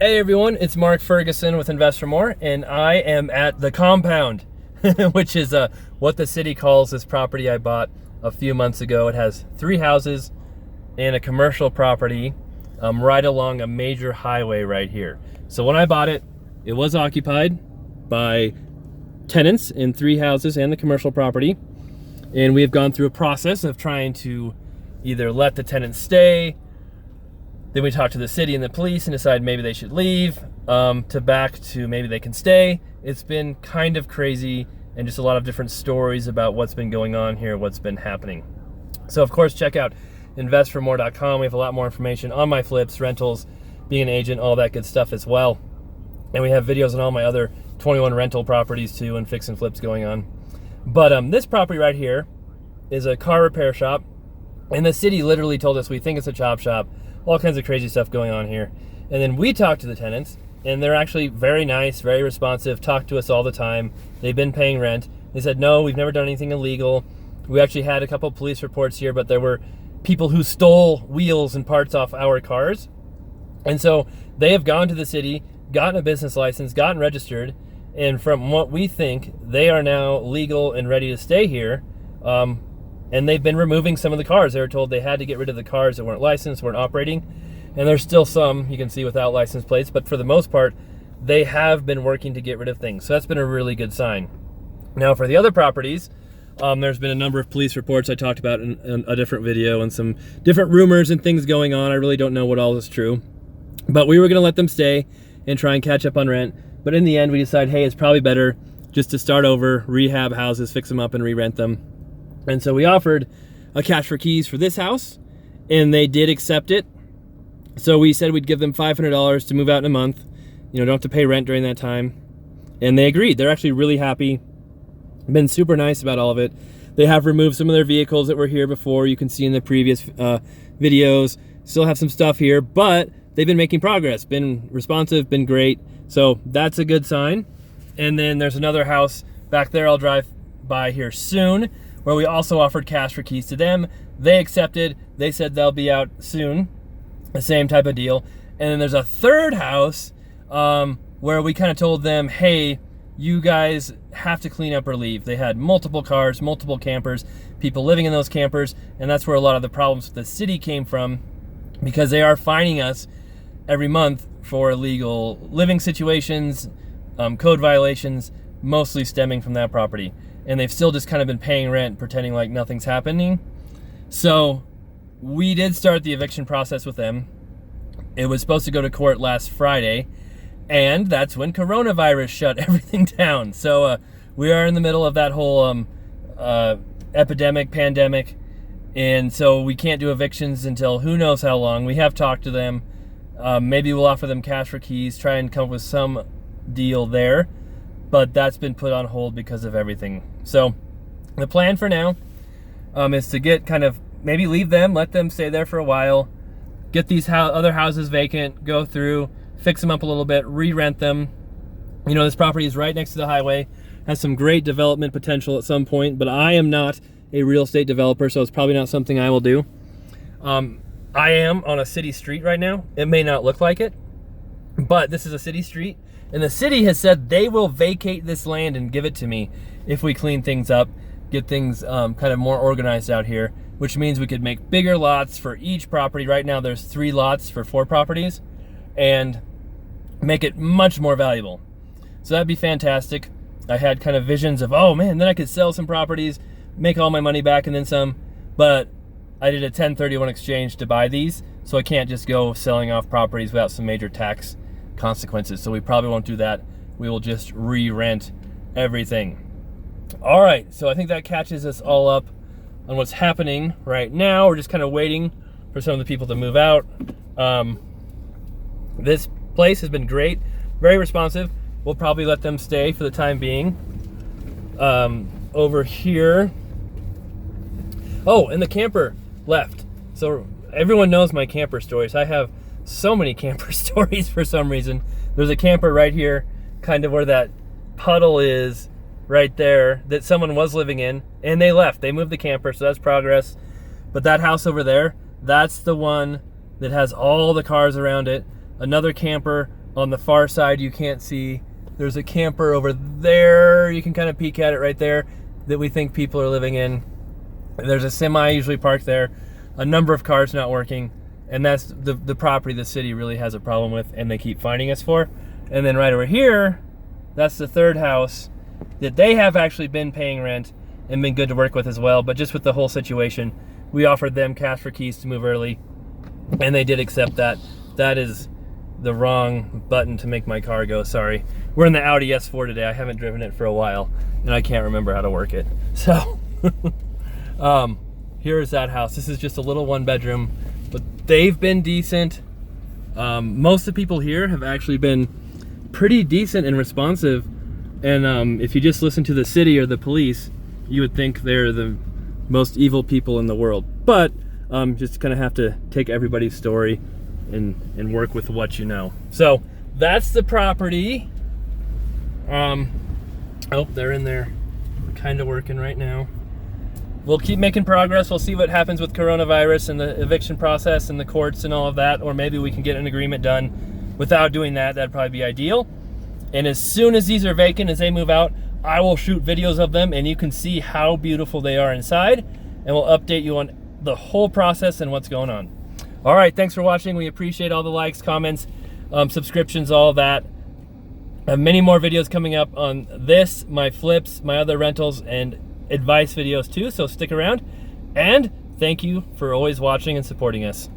Hey everyone, it's Mark Ferguson with Invest for More, and I am at the compound, which is what the city calls this property I bought a few months ago. It has 3 houses and a commercial property right along a major highway right here. So when I bought it, it was occupied by tenants in 3 houses and the commercial property, and we have gone through a process of trying to either let the tenants stay. Then we talked to the city and the police and decided maybe they should leave, to maybe they can stay. It's been kind of crazy and just a lot of different stories about what's been going on here, what's been happening. So of course, check out investformore.com. We have a lot more information on my flips, rentals, being an agent, all that good stuff as well. And we have videos on all my other 21 rental properties too and fix and flips going on. But this property right here is a car repair shop. And the city literally told us we think it's a chop shop. All kinds of crazy stuff going on here. And then we talked to the tenants, and they're actually very nice, very responsive, talk to us all the time. They've been paying rent. They said, no, we've never done anything illegal. We actually had a couple police reports here, but there were people who stole wheels and parts off our cars. And so they have gone to the city, gotten a business license, gotten registered, and from what we think, they are now legal and ready to stay here. And they've been removing some of the cars. They were told they had to get rid of the cars that weren't licensed, weren't operating. And there's still some you can see without license plates, but for the most part, they have been working to get rid of things. So that's been a really good sign. Now for the other properties, there's been a number of police reports I talked about in a different video and some different rumors and things going on. I really don't know what all is true. But we were gonna let them stay and try and catch up on rent. But in the end, we decided, hey, it's probably better just to start over, rehab houses, fix them up and re-rent them. And so we offered a cash for keys for this house, and they did accept it. So we said we'd give them $500 to move out in a month. You know, don't have to pay rent during that time. And they agreed. They're actually really happy. Been super nice about all of it. They have removed some of their vehicles that were here before. You can see in the previous videos. Still have some stuff here, but they've been making progress. Been responsive, been great. So that's a good sign. And then there's another house back there I'll drive by here soon, where we also offered cash for keys to them. They accepted. They said they'll be out soon. The same type of deal. And then there's a third house where we kind of told them, hey, you guys have to clean up or leave. They had multiple cars, multiple campers, people living in those campers, and that's where a lot of the problems with the city came from, because they are fining us every month for illegal living situations, code violations, mostly stemming from that property. And they've still just kind of been paying rent, pretending like nothing's happening. So we did start the eviction process with them. It was supposed to go to court last Friday, and that's when coronavirus shut everything down. So we are in the middle of that whole pandemic, and so we can't do evictions until who knows how long. We have talked to them. Maybe we'll offer them cash for keys, try and come up with some deal there. But that's been put on hold because of everything. So the plan for now is to get maybe leave them, let them stay there for a while, get these other houses vacant, go through, fix them up a little bit, re-rent them. You know, this property is right next to the highway, has some great development potential at some point, but I am not a real estate developer, so it's probably not something I will do. I am on a city street right now. It may not look like it, but this is a city street. And the city has said they will vacate this land and give it to me if we clean things up, get things kind of more organized out here, which means we could make bigger lots for each property. Right now there's 3 lots for 4 properties, and make it much more valuable. So that'd be fantastic. I had kind of visions of, oh man, then I could sell some properties, make all my money back and then some, but I did a 1031 exchange to buy these, so I can't just go selling off properties without some major tax consequences. So we probably won't do that. We will just re-rent everything. All right, so I think that catches us all up on what's happening right now. We're just kind of waiting for some of the people to move out. This place has been great, very responsive. We'll probably let them stay for the time being. Over here, oh, and the camper left. So everyone knows my camper stories. I have so many camper stories for some reason. There's a camper right here, kind of where that puddle is right there, that someone was living in, and they left. They moved the camper, so that's progress. But that house over there, that's the one that has all the cars around it. Another camper On the far side, you can't see. There's a camper over there. You can kind of peek at it right there that we think people are living in. There's a semi usually parked there. A number of cars not working. And that's the property the city really has a problem with and they keep finding us for. And then right over here, that's the third house that they have actually been paying rent and been good to work with as well. But just with the whole situation, we offered them cash for keys to move early and they did accept that. That is the wrong button to make my car go, sorry. We're in the Audi S4 today. I haven't driven it for a while and I can't remember how to work it. So here's that house. This is just a little 1-bedroom, but they've been decent. Most of the people here have actually been pretty decent and responsive. And if you just listen to the city or the police, you would think they're the most evil people in the world. But just kind of have to take everybody's story and work with what you know. So that's the property. Oh, they're in there kind of working right now. We'll keep making progress. We'll see what happens with coronavirus and the eviction process and the courts and all of that, or maybe we can get an agreement done without doing that. That'd probably be ideal. And as soon as these are vacant, as they move out, I will shoot videos of them and you can see how beautiful they are inside, and we'll update you on the whole process and what's going on. All right, thanks for watching. We appreciate all the likes, comments, subscriptions, all of that. I have many more videos coming up on this, my flips, my other rentals, and advice videos too, so stick around. And thank you for always watching and supporting us.